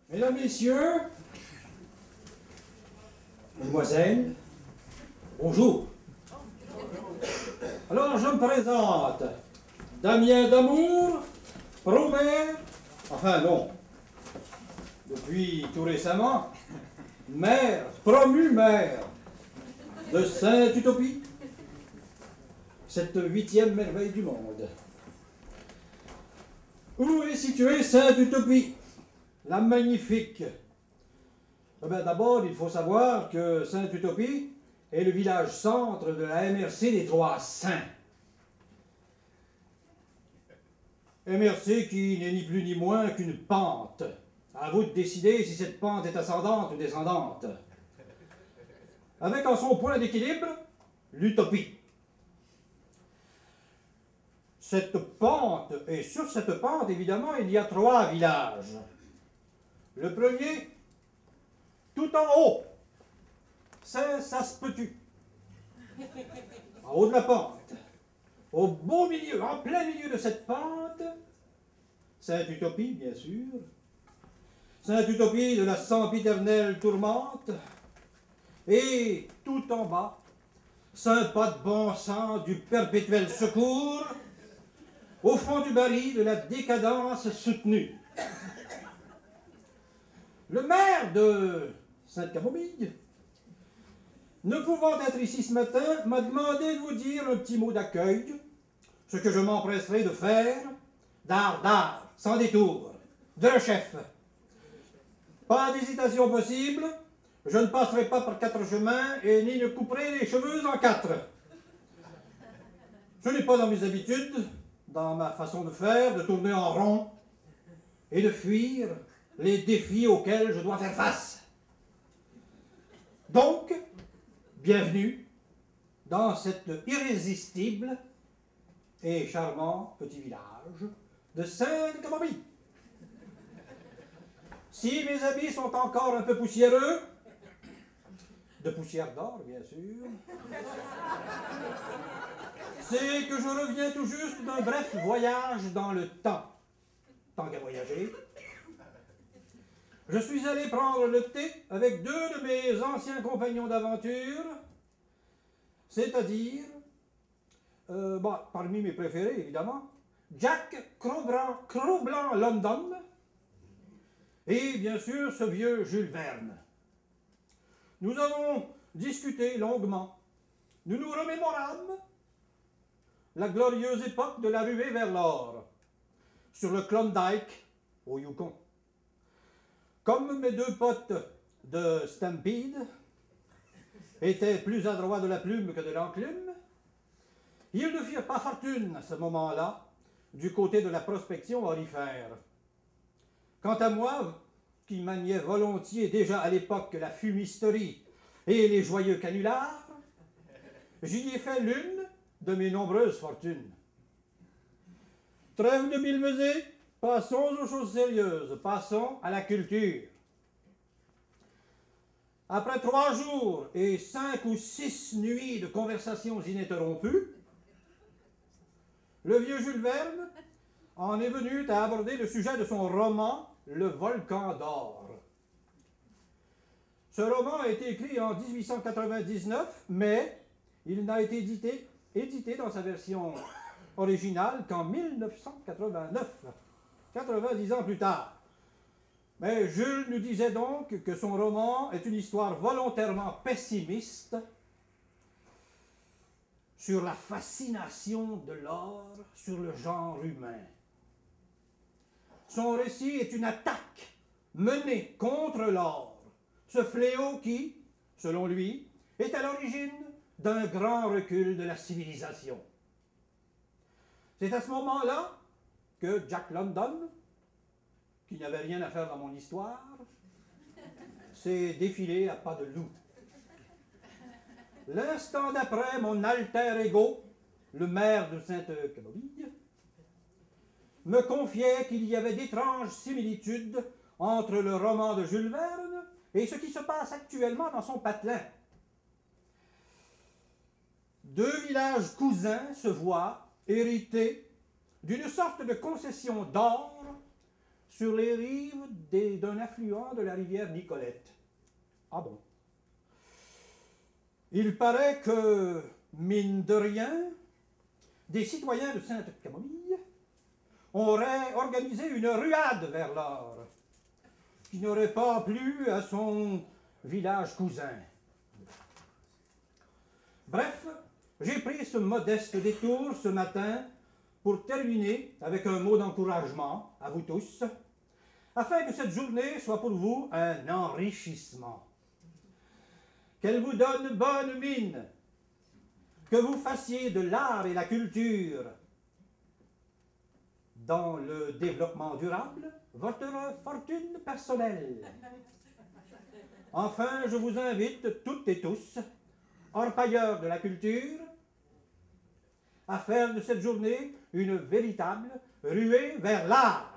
Mesdames, Messieurs, Mesdemoiselles, bonjour. Alors, je me présente. Damien d'Amour, pro-maire, enfin non, depuis tout récemment, maire, promu maire de Sainte-Utopie, cette 8e merveille du monde. Où est située Sainte-Utopie, la magnifique? D'abord, il faut savoir que Sainte-Utopie est le village centre de la MRC des Trois Saints. MRC qui n'est ni plus ni moins qu'une pente. À vous de décider si cette pente est ascendante ou descendante. Avec en son point d'équilibre, l'utopie. Cette pente, et sur cette pente, évidemment, il y a 3 villages. Le premier, tout en haut, Saint-Saspetu, en haut de la pente. Au beau milieu, en plein milieu de cette pente, Sainte-Utopie, bien sûr. Sainte-Utopie de la sempiternelle tourmente. Et tout en bas, Saint-Pas de bon sang du perpétuel secours, au fond du baril de la décadence soutenue. Le maire de Sainte-Camomille, ne pouvant être ici ce matin, m'a demandé de vous dire un petit mot d'accueil, ce que je m'empresserai de faire, d'art, sans détour, de chef. Pas d'hésitation possible, je ne passerai pas par 4 chemins et ni ne couperai les cheveux en 4. Ce n'est pas dans mes habitudes, dans ma façon de faire, de tourner en rond et de fuir les défis auxquels je dois faire face. Donc, bienvenue dans cet irrésistible et charmant petit village de Sainte-Camomille. Si mes habits sont encore un peu poussiéreux, de poussière d'or bien sûr, c'est que je reviens tout juste d'un bref voyage dans le temps. Tant qu'à voyager. Je suis allé prendre le thé avec 2 de mes anciens compagnons d'aventure, c'est-à-dire, parmi mes préférés évidemment, Jack Cro-Blanc London et bien sûr ce vieux Jules Verne. Nous avons discuté longuement. Nous nous remémorâmes la glorieuse époque de la ruée vers l'or, sur le Klondike, au Yukon. Comme mes 2 potes de Stampede étaient plus adroits de la plume que de l'enclume, ils ne firent pas fortune à ce moment-là du côté de la prospection aurifère. Quant à moi, qui maniais volontiers déjà à l'époque la fumisterie et les joyeux canulars, j'y ai fait l'une de mes nombreuses fortunes. Trêve de billevesées, passons aux choses sérieuses, passons à la culture. Après 3 jours et 5 ou 6 nuits de conversations ininterrompues, le vieux Jules Verne en est venu à aborder le sujet de son roman « Le volcan d'or ». Ce roman a été écrit en 1899, mais il n'a été édité dans sa version originale qu'en 1989, 90 ans plus tard. Mais Jules nous disait donc que son roman est une histoire volontairement pessimiste sur la fascination de l'or sur le genre humain. Son récit est une attaque menée contre l'or, ce fléau qui, selon lui, est à l'origine d'un grand recul de la civilisation. C'est à ce moment-là que Jack London, qui n'avait rien à faire dans mon histoire, s'est défilé à pas de loup. L'instant d'après, mon alter ego, le maire de Sainte-Camomille, me confiait qu'il y avait d'étranges similitudes entre le roman de Jules Verne et ce qui se passe actuellement dans son patelin. 2 villages cousins se voient hérités d'une sorte de concession d'or sur les rives d'un affluent de la rivière Nicolette. Ah bon? Il paraît que, mine de rien, des citoyens de Sainte-Camomille auraient organisé une ruade vers l'or, qui n'aurait pas plu à son village cousin. Bref, j'ai pris ce modeste détour ce matin pour terminer avec un mot d'encouragement à vous tous, afin que cette journée soit pour vous un enrichissement. Qu'elle vous donne bonne mine, que vous fassiez de l'art et la culture dans le développement durable votre fortune personnelle. Enfin, je vous invite toutes et tous, orpailleurs de la culture, à faire de cette journée une véritable ruée vers l'art.